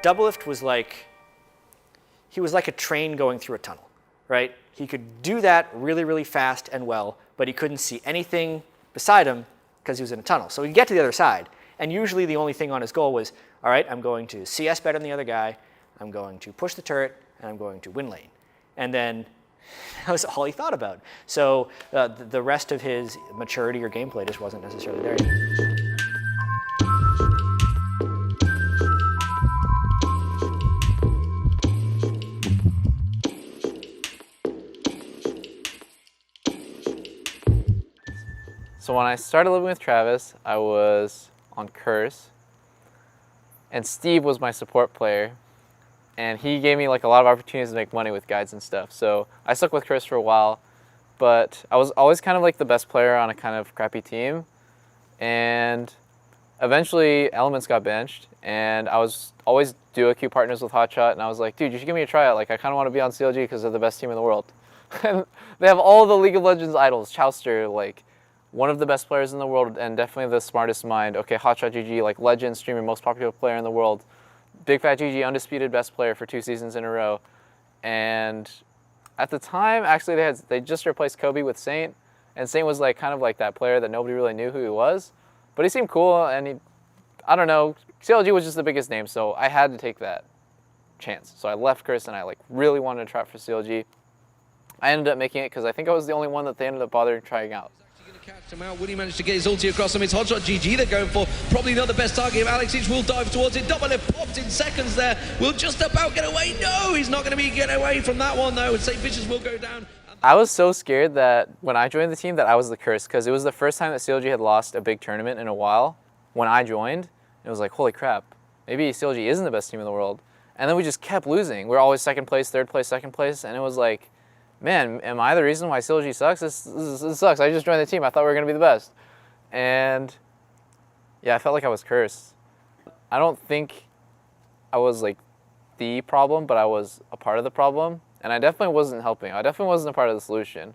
Doublelift was like, he was like a train going through a tunnel, right? He could do that really, really fast and well, but he couldn't see anything beside him because he was in a tunnel. So he'd get to the other side, and usually the only thing on his goal was, all right, I'm going to CS better than the other guy, I'm going to push the turret, and I'm going to win lane. And then that was all he thought about. So the rest of his maturity or gameplay just wasn't necessarily there. So when I started living with Travis, I was on Curse, and Steve was my support player, and he gave me like a lot of opportunities to make money with guides and stuff. So I stuck with Curse for a while, but I was always kind of like the best player on a kind of crappy team, and eventually Elements got benched, and I was always duo queue partners with Hotshot, and I was like, dude, you should give me a tryout. Like, I kind of want to be on CLG because they're the best team in the world. And they have all the League of Legends idols, Chowster, like one of the best players in the world and definitely the smartest mind. Okay, Hotshot GG, like legend, streamer, most popular player in the world. Big Fat GG, undisputed best player for 2 seasons in a row. And at the time, actually, they just replaced Kobe with Saint, and Saint was like kind of like that player that nobody really knew who he was, but he seemed cool, and I don't know, CLG was just the biggest name, so I had to take that chance. So I left Curse, and I like really wanted to try out for CLG. I ended up making it because I think I was the only one that they ended up bothering trying out. Catch him out. Will he manage to get his ulti across him? It's Hotshot GG they're going for. Probably not the best target. If Alex H will dive towards it. Doublelift popped in seconds there. Will just about get away. No, he's not going to be getting away from that one though. St. Vicious will go down. I was so scared that when I joined the team that I was the Curse, because it was the first time that CLG had lost a big tournament in a while. When I joined, it was like, holy crap, maybe CLG isn't the best team in the world. And then we just kept losing. We're always second place, third place, second place, and it was like, man, am I the reason why CLG sucks? This sucks. I just joined the team. I thought we were going to be the best. And yeah, I felt like I was cursed. I don't think I was like the problem, but I was a part of the problem. And I definitely wasn't helping. I definitely wasn't a part of the solution.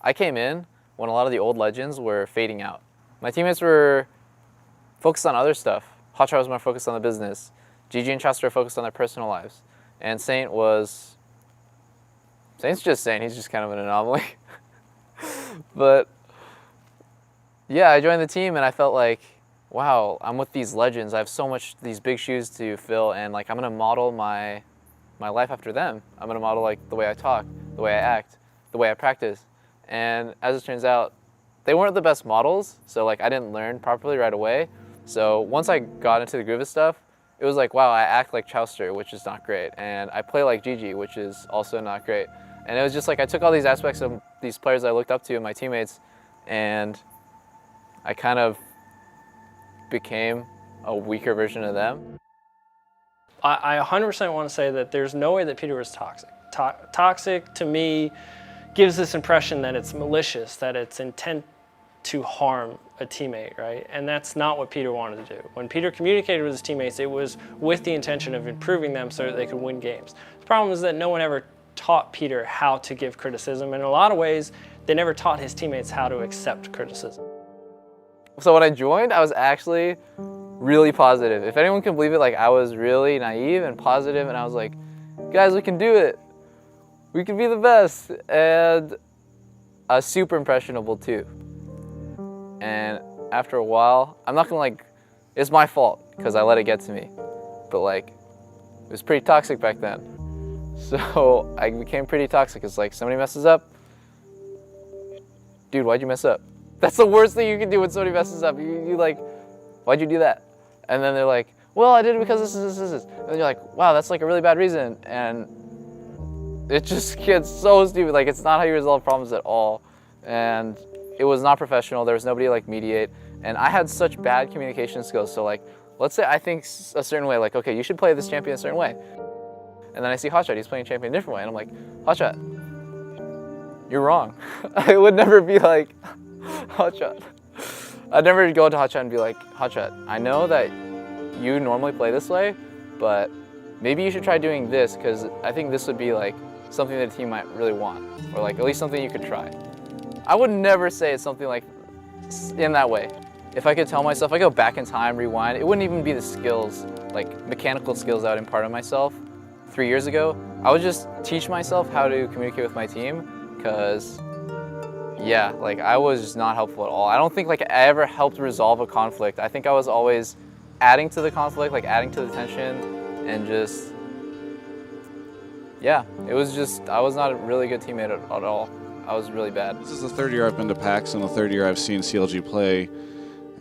I came in when a lot of the old legends were fading out. My teammates were focused on other stuff. Hotshot was more focused on the business. GG and Chester were focused on their personal lives. And Saint's just Saint, he's just kind of an anomaly. But yeah, I joined the team and I felt like, wow, I'm with these legends. I have so much, these big shoes to fill, and like I'm gonna model my life after them. I'm gonna model like the way I talk, the way I act, the way I practice. And as it turns out, they weren't the best models, so like I didn't learn properly right away. So once I got into the groove of stuff, it was like, wow, I act like Chowster, which is not great. And I play like GG, which is also not great. And it was just like I took all these aspects of these players I looked up to and my teammates, and I kind of became a weaker version of them. I 100% want to say that there's no way that Peter was toxic. Toxic to me gives this impression that it's malicious, that it's intent to harm a teammate, right? And that's not what Peter wanted to do. When Peter communicated with his teammates, it was with the intention of improving them so that they could win games. The problem is that no one ever taught Peter how to give criticism, and in a lot of ways, they never taught his teammates how to accept criticism. So when I joined, I was actually really positive. If anyone can believe it, like I was really naive and positive, and I was like, guys, we can do it. We can be the best. And I was super impressionable too. And after a while, I'm not gonna like, it's my fault because I let it get to me. But like, it was pretty toxic back then. So I became pretty toxic. It's like somebody messes up, dude, why'd you mess up? That's the worst thing you can do when somebody messes up. You like, why'd you do that? And then they're like, well, I did it because this. And then you're like, wow, that's like a really bad reason. And it just gets so stupid. Like, it's not how you resolve problems at all. And it was not professional. There was nobody to like mediate. And I had such bad communication skills. So like, let's say I think a certain way, like, okay, you should play this champion a certain way. And then I see Hotshot, he's playing champion a different way. And I'm like, Hotshot, you're wrong. I would never be like, Hotshot. I'd never go to Hotshot and be like, Hotshot, I know that you normally play this way, but maybe you should try doing this because I think this would be like something that a team might really want, or like at least something you could try. I would never say it's something like in that way. if I could tell myself, I go back in time, rewind, it wouldn't even be the skills, like mechanical skills I would impart on myself 3 years ago. I would just teach myself how to communicate with my team, because yeah, like I was just not helpful at all. I don't think like I ever helped resolve a conflict. I think I was always adding to the conflict, like adding to the tension, and just, yeah, it was just, I was not a really good teammate at all. I was really bad. This is the third year I've been to PAX and the third year I've seen CLG play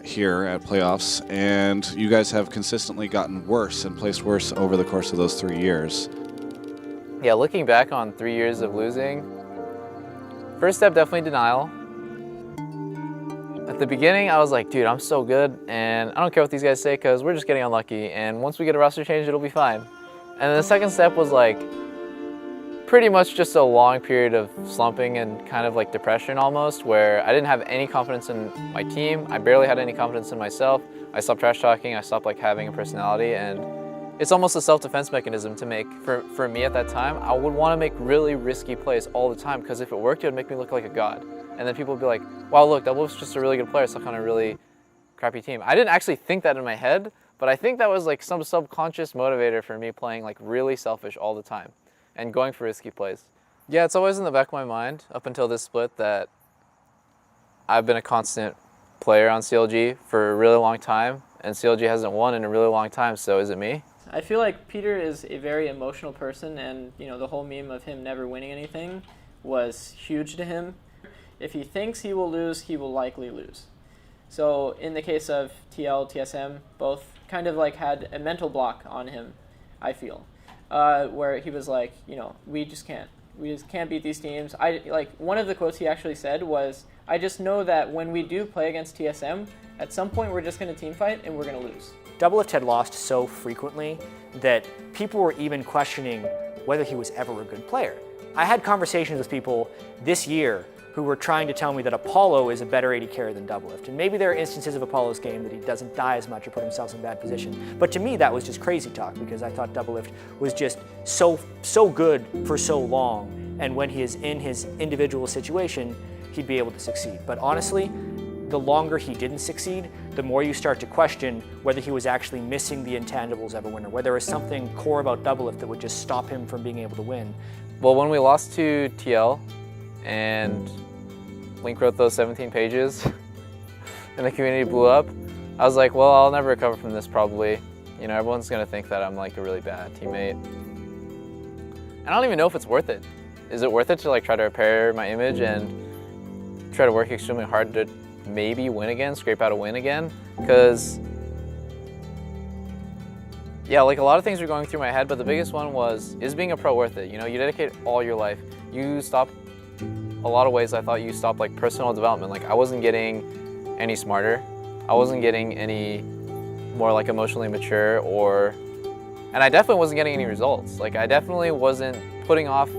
here at playoffs, and you guys have consistently gotten worse and placed worse over the course of those 3 years. Yeah, looking back on 3 years of losing, first step, definitely denial. At the beginning, I was like, dude, I'm so good, and I don't care what these guys say because we're just getting unlucky, and once we get a roster change, it'll be fine. And then the second step was like, pretty much just a long period of slumping and kind of like depression almost, where I didn't have any confidence in my team. I barely had any confidence in myself. I stopped trash talking, I stopped like having a personality, and it's almost a self-defense mechanism to make, for me at that time, I would want to make really risky plays all the time, because if it worked, it would make me look like a god. And then people would be like, wow, look, Doublelift's just a really good player, stuck on a really crappy team. I didn't actually think that in my head, but I think that was like some subconscious motivator for me playing like really selfish all the time and going for risky plays. Yeah, it's always in the back of my mind up until this split that I've been a constant player on CLG for a really long time, and CLG hasn't won in a really long time, so is it me? I feel like Peter is a very emotional person, and you know, the whole meme of him never winning anything was huge to him. If he thinks he will lose, he will likely lose. So in the case of TL, TSM, both kind of like had a mental block on him, I feel, where he was like, you know, we just can't beat these teams. Like one of the quotes he actually said was, I just know that when we do play against TSM, at some point we're just going to team fight and we're going to lose. Doublelift had lost so frequently that people were even questioning whether he was ever a good player. I had conversations with people this year who were trying to tell me that Apollo is a better AD carry than Doublelift. And maybe there are instances of Apollo's game that he doesn't die as much or put himself in a bad position. But to me, that was just crazy talk, because I thought Doublelift was just so good for so long. And when he is in his individual situation, he'd be able to succeed. But honestly, the longer he didn't succeed, the more you start to question whether he was actually missing the intangibles of a winner, whether there was something core about Doublelift that would just stop him from being able to win. Well, when we lost to TL and Link wrote those 17 pages and the community blew up, I was like, well, I'll never recover from this probably. You know, everyone's gonna think that I'm like a really bad teammate. And I don't even know if it's worth it. Is it worth it to like try to repair my image and try to work extremely hard to maybe win again, scrape out a win again? Because yeah, like a lot of things were going through my head, but the biggest one was, is being a pro worth it? You know, you dedicate all your life. You stop, a lot of ways I thought you stopped like personal development. Like I wasn't getting any smarter. I wasn't getting any more like emotionally mature, and I definitely wasn't getting any results. Like I definitely wasn't putting off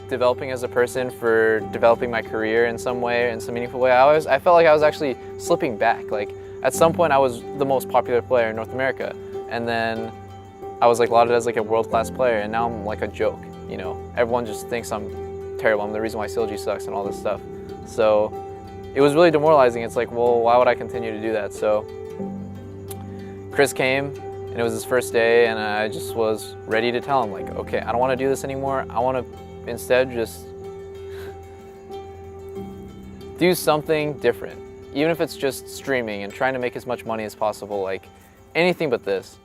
developing as a person for developing my career in some way, in some meaningful way. I felt like I was actually slipping back. Like at some point I was the most popular player in North America, and then I was like lauded as like a world-class player, and now I'm like a joke, you know? Everyone just thinks I'm terrible, I'm the reason why CLG sucks and all this stuff. So it was really demoralizing. It's like, well, why would I continue to do that? So Chris came, and it was his first day, and I just was ready to tell him like, okay, I don't want to do this anymore. I want to instead just do something different. Even if it's just streaming and trying to make as much money as possible, like anything but this.